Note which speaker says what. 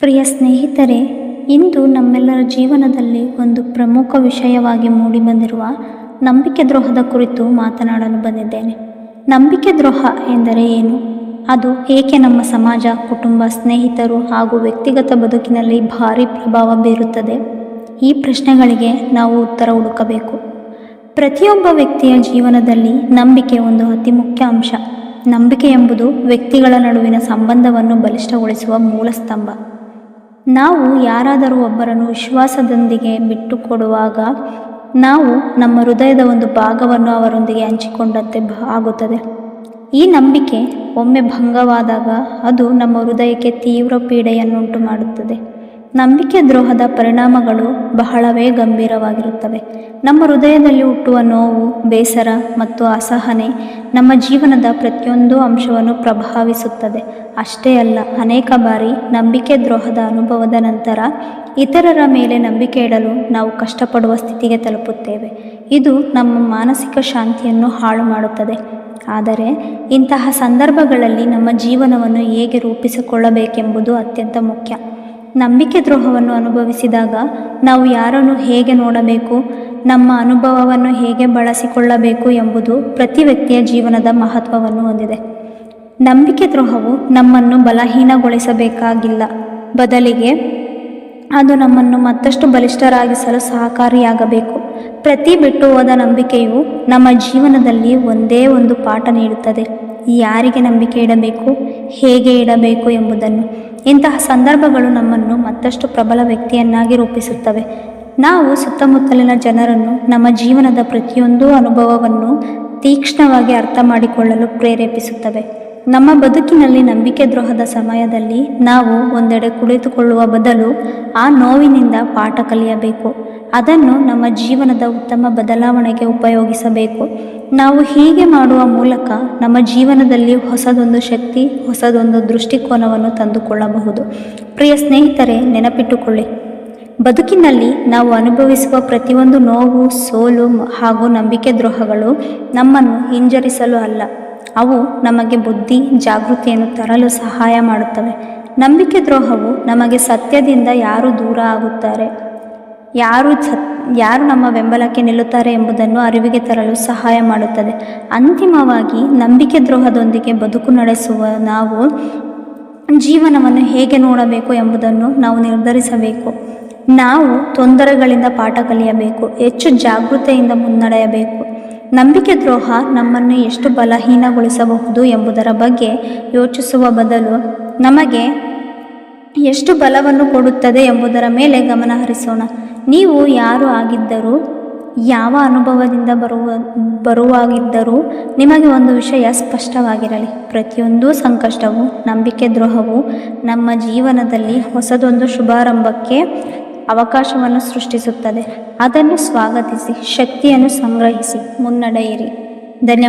Speaker 1: ಪ್ರಿಯ ಸ್ನೇಹಿತರೆ, ಇಂದು ನಮ್ಮೆಲ್ಲರ ಜೀವನದಲ್ಲಿ ಒಂದು ಪ್ರಮುಖ ವಿಷಯವಾಗಿ ಮೂಡಿಬಂದಿರುವ ನಂಬಿಕೆ ದ್ರೋಹದ ಕುರಿತು ಮಾತನಾಡಲು ಬಂದಿದ್ದೇನೆ. ನಂಬಿಕೆ ದ್ರೋಹ ಎಂದರೆ ಏನು? ಅದು ಏಕೆ ನಮ್ಮ ಸಮಾಜ, ಕುಟುಂಬ, ಸ್ನೇಹಿತರು ಹಾಗೂ ವ್ಯಕ್ತಿಗತ ಬದುಕಿನಲ್ಲಿ ಭಾರಿ ಪ್ರಭಾವ ಬೀರುತ್ತದೆ? ಈ ಪ್ರಶ್ನೆಗಳಿಗೆ ನಾವು ಉತ್ತರ ಹುಡುಕಬೇಕು. ಪ್ರತಿಯೊಬ್ಬ ವ್ಯಕ್ತಿಯ ಜೀವನದಲ್ಲಿ ನಂಬಿಕೆ ಒಂದು ಅತಿ ಮುಖ್ಯ ಅಂಶ. ನಂಬಿಕೆ ಎಂಬುದು ವ್ಯಕ್ತಿಗಳ ನಡುವಿನ ಸಂಬಂಧವನ್ನು ಬಲಿಷ್ಠಗೊಳಿಸುವ ಮೂಲ ಸ್ತಂಭ. ನಾವು ಯಾರಾದರೂ ಒಬ್ಬರನ್ನು ವಿಶ್ವಾಸದೊಂದಿಗೆ ಬಿಟ್ಟುಕೊಡುವಾಗ ನಾವು ನಮ್ಮ ಹೃದಯದ ಒಂದು ಭಾಗವನ್ನು ಅವರೊಂದಿಗೆ ಹಂಚಿಕೊಂಡಂತೆ ಆಗುತ್ತದೆ. ಈ ನಂಬಿಕೆ ಒಮ್ಮೆ ಭಂಗವಾದಾಗ ಅದು ನಮ್ಮ ಹೃದಯಕ್ಕೆ ತೀವ್ರ ಪೀಡೆಯನ್ನುಂಟು ಮಾಡುತ್ತದೆ. ನಂಬಿಕೆ ದ್ರೋಹದ ಪರಿಣಾಮಗಳು ಬಹಳವೇ ಗಂಭೀರವಾಗಿರುತ್ತವೆ. ನಮ್ಮ ಹೃದಯದಲ್ಲಿ ಹುಟ್ಟುವ ನೋವು, ಬೇಸರ ಮತ್ತು ಅಸಹನೆ ನಮ್ಮ ಜೀವನದ ಪ್ರತಿಯೊಂದು ಅಂಶವನ್ನು ಪ್ರಭಾವಿಸುತ್ತದೆ. ಅಷ್ಟೇ ಅಲ್ಲ, ಅನೇಕ ಬಾರಿ ನಂಬಿಕೆ ದ್ರೋಹದ ಅನುಭವದ ನಂತರ ಇತರರ ಮೇಲೆ ನಂಬಿಕೆ ಇಡಲು ನಾವು ಕಷ್ಟಪಡುವ ಸ್ಥಿತಿಗೆ ತಲುಪುತ್ತೇವೆ. ಇದು ನಮ್ಮ ಮಾನಸಿಕ ಶಾಂತಿಯನ್ನು ಹಾಳು ಮಾಡುತ್ತದೆ. ಆದರೆ ಇಂತಹ ಸಂದರ್ಭಗಳಲ್ಲಿ ನಮ್ಮ ಜೀವನವನ್ನು ಹೇಗೆ ರೂಪಿಸಿಕೊಳ್ಳಬೇಕೆಂಬುದು ಅತ್ಯಂತ ಮುಖ್ಯ. ನಂಬಿಕೆ ದ್ರೋಹವನ್ನು ಅನುಭವಿಸಿದಾಗ ನಾವು ಯಾರನ್ನು ಹೇಗೆ ನೋಡಬೇಕು, ನಮ್ಮ ಅನುಭವವನ್ನು ಹೇಗೆ ಬಳಸಿಕೊಳ್ಳಬೇಕು ಎಂಬುದು ಪ್ರತಿ ವ್ಯಕ್ತಿಯ ಜೀವನದ ಮಹತ್ವವನ್ನು ಹೊಂದಿದೆ. ನಂಬಿಕೆ ದ್ರೋಹವು ನಮ್ಮನ್ನು ಬಲಹೀನಗೊಳಿಸಬೇಕಾಗಿಲ್ಲ, ಬದಲಿಗೆ ಅದು ನಮ್ಮನ್ನು ಮತ್ತಷ್ಟು ಬಲಿಷ್ಠರಾಗಿಸಲು ಸಹಕಾರಿಯಾಗಬೇಕು. ಪ್ರತಿ ಬಿಟ್ಟು ಹೋದ ನಂಬಿಕೆಯು ನಮ್ಮ ಜೀವನದಲ್ಲಿ ಒಂದೇ ಒಂದು ಪಾಠ ನೀಡುತ್ತದೆ: ಯಾರಿಗೆ ನಂಬಿಕೆ ಇಡಬೇಕು, ಹೇಗೆ ಇಡಬೇಕು ಎಂಬುದನ್ನು. ಇಂತಹ ಸಂದರ್ಭಗಳು ನಮ್ಮನ್ನು ಮತ್ತಷ್ಟು ಪ್ರಬಲ ವ್ಯಕ್ತಿಯನ್ನಾಗಿ ರೂಪಿಸುತ್ತವೆ. ನಾವು ಸುತ್ತಮುತ್ತಲಿನ ಜನರನ್ನು ನಮ್ಮ ಜೀವನದ ಪ್ರತಿಯೊಂದು ಅನುಭವವನ್ನು ತೀಕ್ಷ್ಣವಾಗಿ ಅರ್ಥ ಮಾಡಿಕೊಳ್ಳಲು ಪ್ರೇರೇಪಿಸುತ್ತವೆ. ನಮ್ಮ ಬದುಕಿನಲ್ಲಿ ನಂಬಿಕೆ ದ್ರೋಹದ ಸಮಯದಲ್ಲಿ ನಾವು ಒಂದೆಡೆ ಕುಳಿತುಕೊಳ್ಳುವ ಬದಲು ಆ ನೋವಿನಿಂದ ಪಾಠ ಕಲಿಯಬೇಕು. ಅದನ್ನು ನಮ್ಮ ಜೀವನದ ಉತ್ತಮ ಬದಲಾವಣೆಗೆ ಉಪಯೋಗಿಸಬೇಕು. ನಾವು ಹೀಗೆ ಮಾಡುವ ಮೂಲಕ ನಮ್ಮ ಜೀವನದಲ್ಲಿ ಹೊಸದೊಂದು ಶಕ್ತಿ, ಹೊಸದೊಂದು ದೃಷ್ಟಿಕೋನವನ್ನು ತಂದುಕೊಳ್ಳಬಹುದು. ಪ್ರಿಯ ಸ್ನೇಹಿತರೆ, ನೆನಪಿಟ್ಟುಕೊಳ್ಳಿ, ಬದುಕಿನಲ್ಲಿ ನಾವು ಅನುಭವಿಸುವ ಪ್ರತಿಯೊಂದು ನೋವು, ಸೋಲು ಹಾಗೂ ನಂಬಿಕೆ ದ್ರೋಹಗಳು ನಮ್ಮನ್ನು ಹಿಂಜರಿಸಲು ಅಲ್ಲ, ಅವು ನಮಗೆ ಬುದ್ಧಿ, ಜಾಗೃತಿಯನ್ನು ತರಲು ಸಹಾಯ ಮಾಡುತ್ತವೆ. ನಂಬಿಕೆ ದ್ರೋಹವು ನಮಗೆ ಸತ್ಯದಿಂದ ಯಾರು ದೂರ ಆಗುತ್ತಾರೆ, ಯಾರು ನಮ್ಮ ಬೆಂಬಲಕ್ಕೆ ನಿಲ್ಲುತ್ತಾರೆ ಎಂಬುದನ್ನು ಅರಿವಿಗೆ ತರಲು ಸಹಾಯ ಮಾಡುತ್ತದೆ. ಅಂತಿಮವಾಗಿ ನಂಬಿಕೆ ದ್ರೋಹದೊಂದಿಗೆ ಬದುಕು ನಡೆಸುವ ನಾವು ಜೀವನವನ್ನು ಹೇಗೆ ನೋಡಬೇಕು ಎಂಬುದನ್ನು ನಾವು ನಿರ್ಧರಿಸಬೇಕು. ನಾವು ತೊಂದರೆಗಳಿಂದ ಪಾಠ ಕಲಿಯಬೇಕು, ಹೆಚ್ಚು ಜಾಗೃತೆಯಿಂದ ಮುನ್ನಡೆಯಬೇಕು. ನಂಬಿಕೆ ದ್ರೋಹ ನಮ್ಮನ್ನು ಎಷ್ಟು ಬಲಹೀನಗೊಳಿಸಬಹುದು ಎಂಬುದರ ಬಗ್ಗೆ ಯೋಚಿಸುವ ಬದಲು ನಮಗೆ ಎಷ್ಟು ಬಲವನ್ನು ಕೊಡುತ್ತದೆ ಎಂಬುದರ ಮೇಲೆ ಗಮನ ಹರಿಸೋಣ. ನೀವು ಯಾರು ಆಗಿದ್ದರೂ, ಯಾವ ಅನುಭವದಿಂದ ಬರುವಾಗಿದ್ದರೂ ನಿಮಗೆ ಒಂದು ವಿಷಯ ಸ್ಪಷ್ಟವಾಗಿರಲಿ: ಪ್ರತಿಯೊಂದು ಸಂಕಷ್ಟವೂ, ನಂಬಿಕೆ ದ್ರೋಹವು ನಮ್ಮ ಜೀವನದಲ್ಲಿ ಹೊಸದೊಂದು ಶುಭಾರಂಭಕ್ಕೆ ಅವಕಾಶವನ್ನು ಸೃಷ್ಟಿಸುತ್ತದೆ. ಅದನ್ನು ಸ್ವಾಗತಿಸಿ, ಶಕ್ತಿಯನ್ನು ಸಂಗ್ರಹಿಸಿ ಮುನ್ನಡೆಯಿರಿ. ಧನ್ಯವಾದ.